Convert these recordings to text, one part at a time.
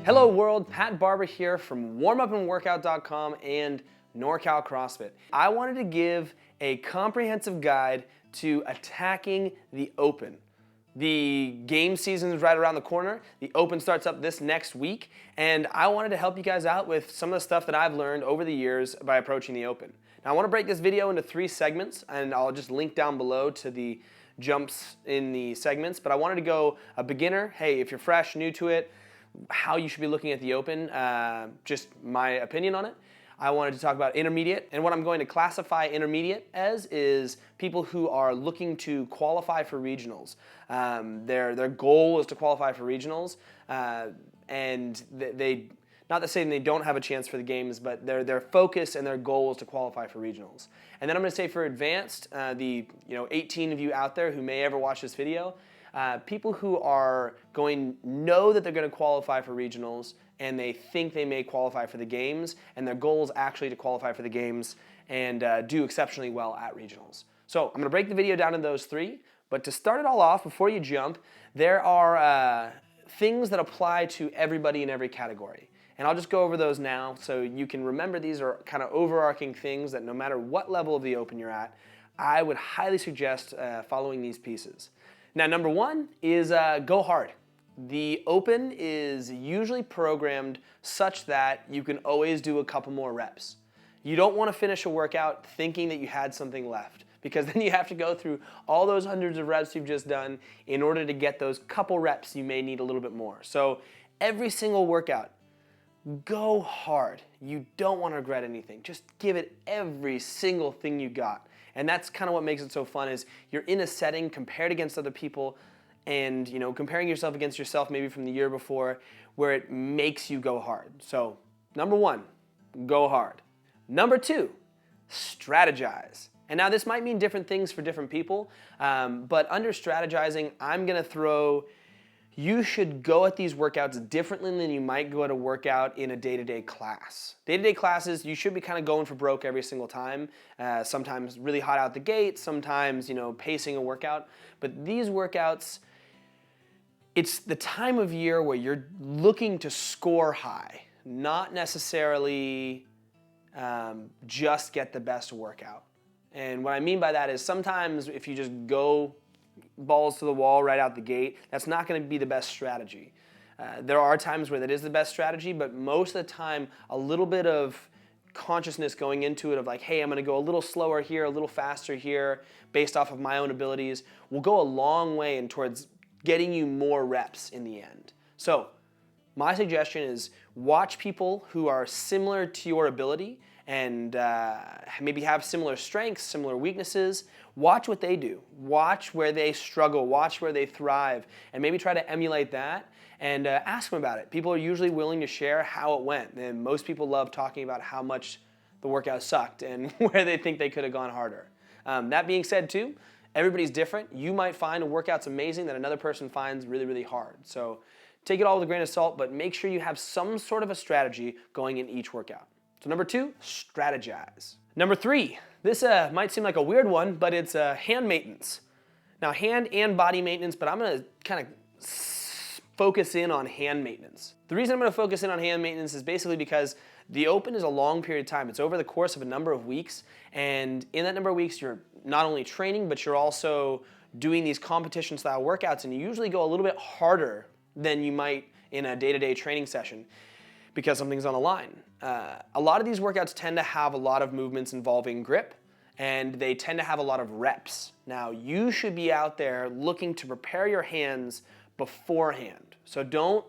Hello world, Pat Barber here from warmupandworkout.com and NorCal CrossFit. I wanted to give a comprehensive guide to attacking the Open. The game season is right around the corner. The Open starts up this next week, and I wanted to help you guys out with some of the stuff that I've learned over the years by approaching the Open. Now I want to break this video into 3 segments, and I'll just link down below to the jumps in the segments, but I wanted to go a beginner, hey, if you're fresh, new to it, how you should be looking at the Open, just my opinion on it. I wanted to talk about intermediate, and what I'm going to classify intermediate as is people who are looking to qualify for regionals. Their goal is to qualify for regionals, and they not to say they don't have a chance for the games, but their focus and their goal is to qualify for regionals. And then I'm going to say for advanced, the 18 of you out there who may ever watch this video, people who are know that they're going to qualify for regionals and they think they may qualify for the games, and their goal is actually to qualify for the games and do exceptionally well at regionals. So I'm going to break the video down into those 3, but to start it all off, before you jump, there are things that apply to everybody in every category. And I'll just go over those now so you can remember these are kind of overarching things that no matter what level of the Open you're at, I would highly suggest following these pieces. Now, number 1 is go hard. The Open is usually programmed such that you can always do a couple more reps. You don't want to finish a workout thinking that you had something left, because then you have to go through all those hundreds of reps you've just done in order to get those couple reps you may need a little bit more. So every single workout, go hard. You don't want to regret anything. Just give it every single thing you got. And that's kind of what makes it so fun, is you're in a setting compared against other people, and comparing yourself against yourself maybe from the year before, where it makes you go hard. So number 1, go hard. Number 2, strategize. And now this might mean different things for different people, but under strategizing, I'm going to throw, you should go at these workouts differently than you might go at a workout in a day-to-day class. Day-to-day classes, you should be kind of going for broke every single time. Sometimes really hot out the gate, sometimes pacing a workout. But these workouts, it's the time of year where you're looking to score high, not necessarily just get the best workout. And what I mean by that is sometimes if you just go balls to the wall right out the gate, that's not going to be the best strategy. There are times where that is the best strategy, but most of the time a little bit of consciousness going into it of like, hey, I'm going to go a little slower here, a little faster here, based off of my own abilities, will go a long way in towards getting you more reps in the end. So my suggestion is watch people who are similar to your ability and maybe have similar strengths, similar weaknesses. Watch what they do. Watch where they struggle. Watch where they thrive. And maybe try to emulate that and ask them about it. People are usually willing to share how it went. And most people love talking about how much the workout sucked and where they think they could have gone harder. That being said too, everybody's different. You might find a workout's amazing that another person finds really, really hard. So take it all with a grain of salt, but make sure you have some sort of a strategy going in each workout. So number 2, strategize. Number 3, this might seem like a weird one, but it's hand maintenance. Now, hand and body maintenance, but I'm going to kind of focus in on hand maintenance. The reason I'm going to focus in on hand maintenance is basically because the Open is a long period of time. It's over the course of a number of weeks, and in that number of weeks, you're not only training, but you're also doing these competition-style workouts, and you usually go a little bit harder than you might in a day-to-day training session because something's on the line. A lot of these workouts tend to have a lot of movements involving grip, and they tend to have a lot of reps. Now, you should be out there looking to prepare your hands beforehand. So don't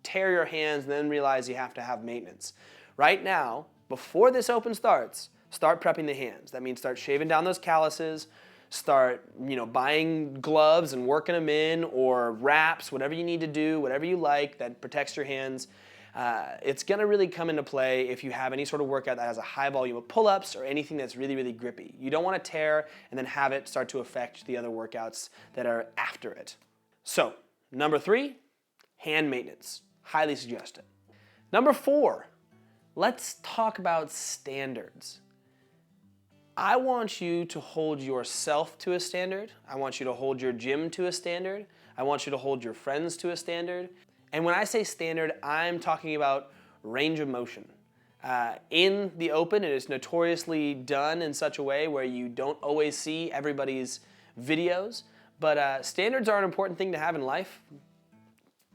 tear your hands and then realize you have to have maintenance. Right now, before this Open starts, start prepping the hands. That means start shaving down those calluses, start buying gloves and working them in, or wraps, whatever you need to do, whatever you like that protects your hands. It's going to really come into play if you have any sort of workout that has a high volume of pull-ups or anything that's really, really grippy. You don't want to tear and then have it start to affect the other workouts that are after it. So, number 3, hand maintenance. Highly suggest it. Number 4, let's talk about standards. I want you to hold yourself to a standard. I want you to hold your gym to a standard. I want you to hold your friends to a standard. And when I say standard, I'm talking about range of motion. In the open, it is notoriously done in such a way where you don't always see everybody's videos, but standards are an important thing to have in life.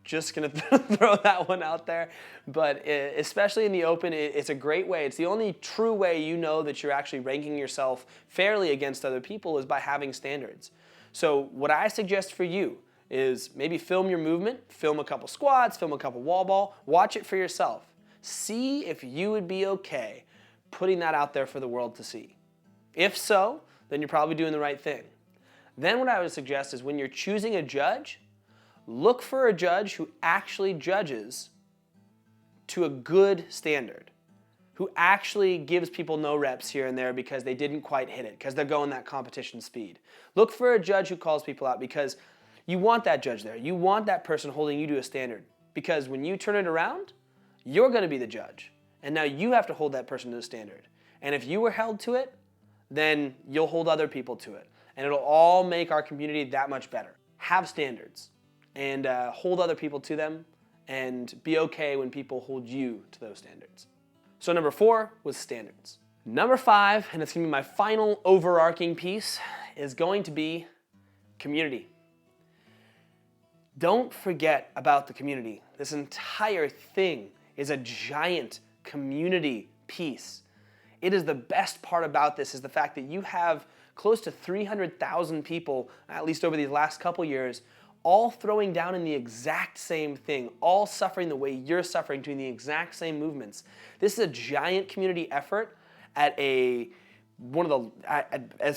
Just gonna throw that one out there, but especially in the open, it's a great way. It's the only true way you know that you're actually ranking yourself fairly against other people is by having standards. So what I suggest for you is maybe film your movement, film a couple squats, film a couple wall ball, watch it for yourself. See if you would be okay putting that out there for the world to see. If so, then you're probably doing the right thing. Then what I would suggest is when you're choosing a judge, look for a judge who actually judges to a good standard, who actually gives people no reps here and there because they didn't quite hit it, because they're going that competition speed. Look for a judge who calls people out because you want that judge there. You want that person holding you to a standard because when you turn it around, you're going to be the judge. And now you have to hold that person to the standard. And if you were held to it, then you'll hold other people to it. And it'll all make our community that much better. Have standards. And hold other people to them, and be okay when people hold you to those standards. So number 4 was standards. Number 5, and it's gonna be my final overarching piece, is going to be community. Don't forget about the community. This entire thing is a giant community piece. It is the best part about this is the fact that you have close to 300,000 people, at least over these last couple years, all throwing down in the exact same thing, all suffering the way you're suffering, doing the exact same movements. This is a giant community effort at as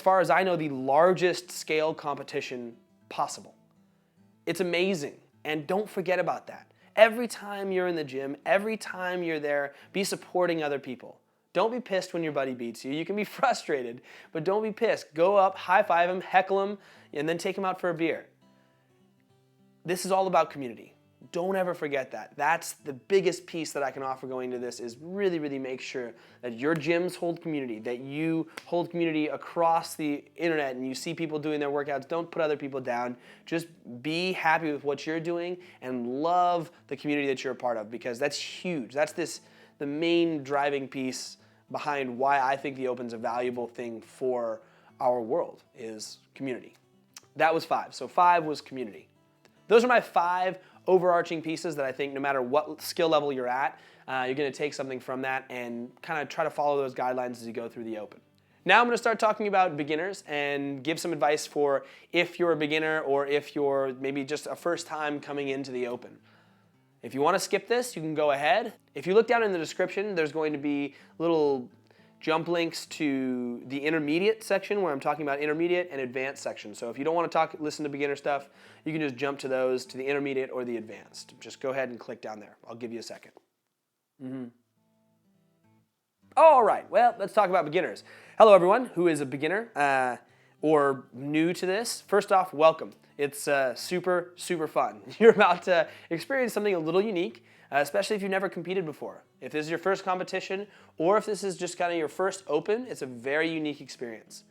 far as I know, the largest scale competition possible. It's amazing, and don't forget about that. Every time you're in the gym, every time you're there, be supporting other people. Don't be pissed when your buddy beats you. You can be frustrated, but don't be pissed. Go up, high five him, heckle him, and then take him out for a beer. This is all about community. Don't ever forget that. That's the biggest piece that I can offer going into this is really, really make sure that your gyms hold community, that you hold community across the internet and you see people doing their workouts. Don't put other people down. Just be happy with what you're doing and love the community that you're a part of because that's huge. That's the main driving piece behind why I think the Open's a valuable thing for our world is community. That was 5. So 5 was community. Those are my 5 overarching pieces that I think no matter what skill level you're at, you're going to take something from that and kind of try to follow those guidelines as you go through the Open. Now I'm going to start talking about beginners and give some advice for if you're a beginner or if you're maybe just a first time coming into the Open. If you want to skip this, you can go ahead. If you look down in the description, there's going to be little jump links to the intermediate section where I'm talking about intermediate and advanced section. So if you don't want to listen to beginner stuff, you can just jump to those, to the intermediate or the advanced. Just go ahead and click down there. I'll give you a second. All right, well, let's talk about beginners. Hello everyone who is a beginner or new to this. First off, welcome. It's super, super fun. You're about to experience something a little unique, especially if you've never competed before. If this is your first competition or if this is just kind of your first Open, it's a very unique experience.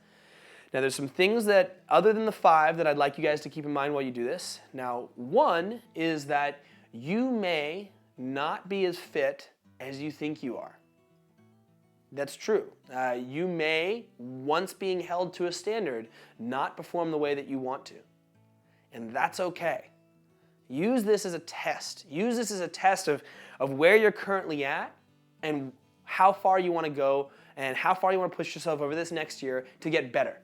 Now there's some things that, other than the 5, that I'd like you guys to keep in mind while you do this. Now, one is that you may not be as fit as you think you are. That's true. You may, once being held to a standard, not perform the way that you want to. And that's okay. Use this as a test. Use this as a test of where you're currently at and how far you want to go and how far you want to push yourself over this next year to get better.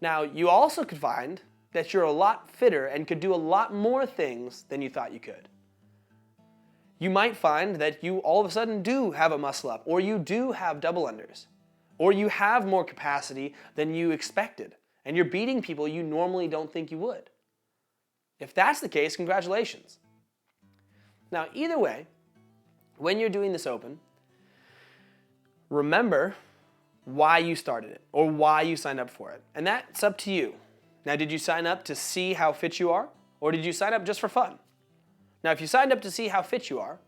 Now, you also could find that you're a lot fitter and could do a lot more things than you thought you could. You might find that you all of a sudden do have a muscle up, or you do have double unders, or you have more capacity than you expected, and you're beating people you normally don't think you would. If that's the case, congratulations. Now, either way, when you're doing this Open, remember why you started it or why you signed up for it. And that's up to you. Now, did you sign up to see how fit you are, or did you sign up just for fun? Now, if you signed up to see how fit you are,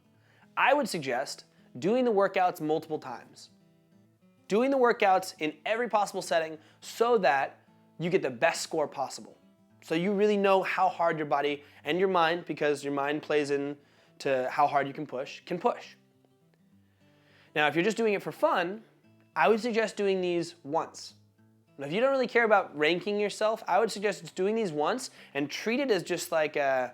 I would suggest doing the workouts multiple times. Doing the workouts in every possible setting so that you get the best score possible. So you really know how hard your body and your mind, because your mind plays into how hard you can push. Now, if you're just doing it for fun, I would suggest doing these once. Now, if you don't really care about ranking yourself, I would suggest just doing these once and treat it as just like an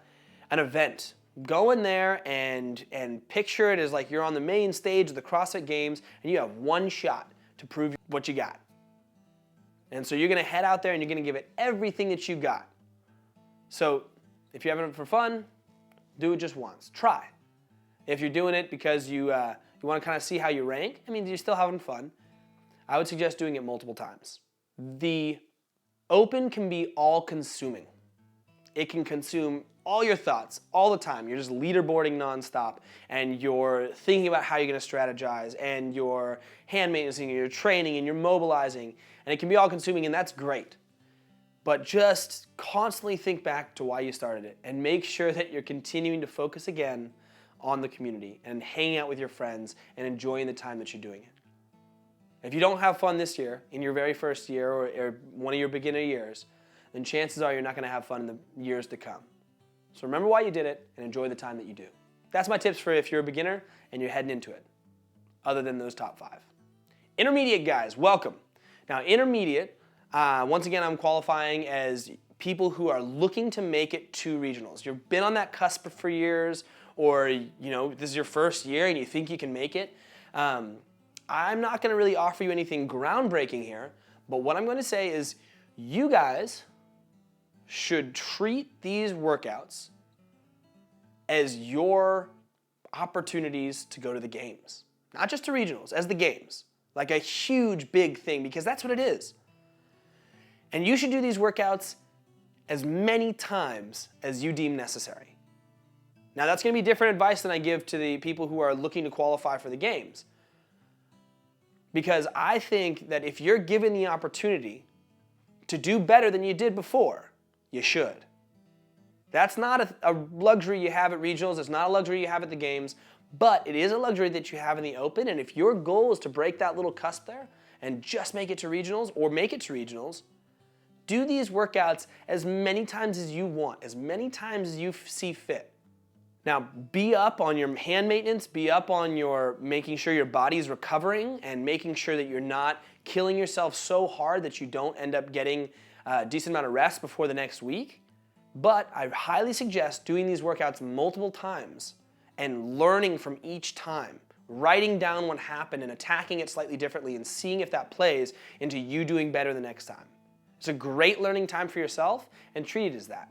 event. Go in there and picture it as like you're on the main stage of the CrossFit Games and you have one shot to prove what you got. And so you're going to head out there and you're going to give it everything that you got. So if you're having it for fun, do it just once. Try. If you're doing it because you want to kind of see how you rank, I mean, you're still having fun, I would suggest doing it multiple times. The open can be all-consuming. It can consume all your thoughts all the time. You're just leaderboarding nonstop, and you're thinking about how you're going to strategize, and you're hand maintenancing, and you're training, and you're mobilizing, and it can be all-consuming, and that's great. But just constantly think back to why you started it, and make sure that you're continuing to focus again on the community and hanging out with your friends and enjoying the time that you're doing it. If you don't have fun this year, in your very first year or one of your beginner years, then chances are you're not going to have fun in the years to come. So remember why you did it and enjoy the time that you do. That's my tips for if you're a beginner and you're heading into it, other than those top 5. Intermediate guys, welcome. Now intermediate, once again, I'm qualifying as people who are looking to make it to regionals. You've been on that cusp for years, or this is your first year and you think you can make it. I'm not going to really offer you anything groundbreaking here, but what I'm going to say is you guys should treat these workouts as your opportunities to go to the games. Not just to regionals, as the games. Like a huge, big thing, because that's what it is. And you should do these workouts as many times as you deem necessary. Now that's going to be different advice than I give to the people who are looking to qualify for the games. Because I think that if you're given the opportunity to do better than you did before, you should. That's not a luxury you have at regionals. It's not a luxury you have at the games. But it is a luxury that you have in the open. And if your goal is to break that little cusp there and just make it to regionals or make it to regionals, do these workouts as many times as you want, as many times as you see fit. Now, be up on your hand maintenance, be up on your making sure your body's recovering and making sure that you're not killing yourself so hard that you don't end up getting a decent amount of rest before the next week. But I highly suggest doing these workouts multiple times and learning from each time, writing down what happened and attacking it slightly differently and seeing if that plays into you doing better the next time. It's a great learning time for yourself, and treat it as that.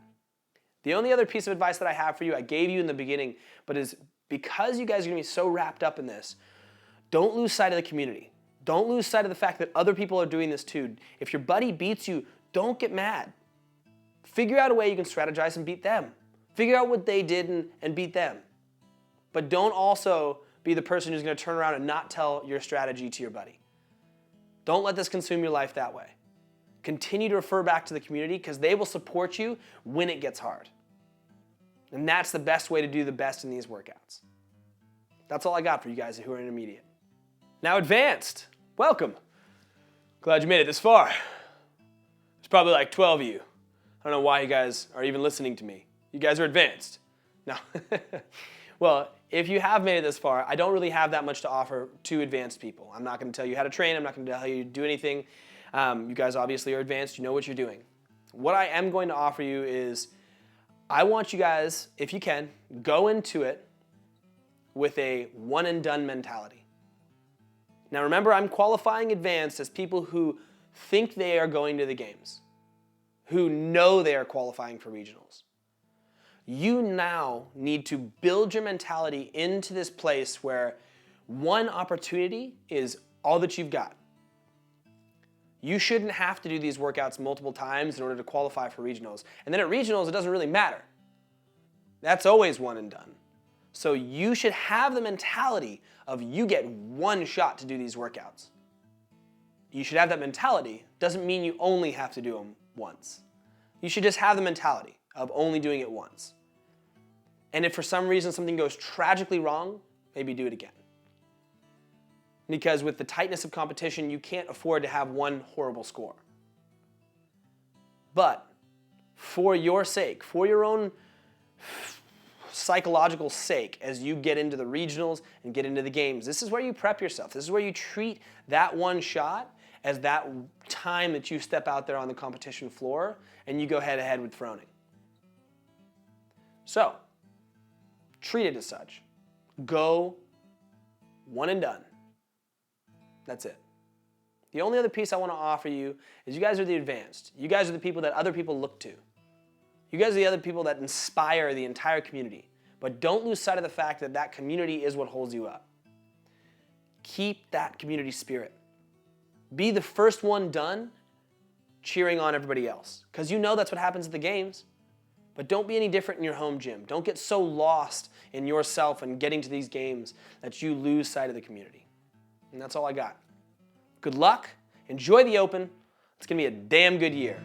The only other piece of advice that I have for you, I gave you in the beginning, but is because you guys are going to be so wrapped up in this, don't lose sight of the community. Don't lose sight of the fact that other people are doing this too. If your buddy beats you, don't get mad. Figure out a way you can strategize and beat them. Figure out what they did and beat them. But don't also be the person who's going to turn around and not tell your strategy to your buddy. Don't let this consume your life that way. Continue to refer back to the community because they will support you when it gets hard. And that's the best way to do the best in these workouts. That's all I got for you guys who are intermediate. Now advanced, welcome. Glad you made it this far. There's probably like 12 of you. I don't know why you guys are even listening to me. You guys are advanced. No. Well, if you have made it this far, I don't really have that much to offer to advanced people. I'm not going to tell you how to train. I'm not going to tell you to do anything. You guys obviously are advanced. You know what you're doing. What I am going to offer you is I want you guys, if you can, go into it with a one and done mentality. Now remember, I'm qualifying advanced as people who think they are going to the games, who know they are qualifying for regionals. You now need to build your mentality into this place where one opportunity is all that you've got. You shouldn't have to do these workouts multiple times in order to qualify for regionals. And then at regionals, it doesn't really matter. That's always one and done. So you should have the mentality of you get one shot to do these workouts. You should have that mentality. Doesn't mean you only have to do them once. You should just have the mentality of only doing it once. And if for some reason something goes tragically wrong, maybe do it again. Because with the tightness of competition, you can't afford to have one horrible score. But for your sake, for your own psychological sake, as you get into the regionals and get into the games. This is where you prep yourself. This is where you treat that one shot as that time that you step out there on the competition floor and you go head-to-head with Froning. So, treat it as such. Go one and done. That's it. The only other piece I want to offer you is you guys are the advanced. You guys are the people that other people look to. You guys are the other people that inspire the entire community. But don't lose sight of the fact that that community is what holds you up. Keep that community spirit. Be the first one done cheering on everybody else. Because you know that's what happens at the games. But don't be any different in your home gym. Don't get so lost in yourself and getting to these games that you lose sight of the community. And that's all I got. Good luck. Enjoy the Open. It's going to be a damn good year.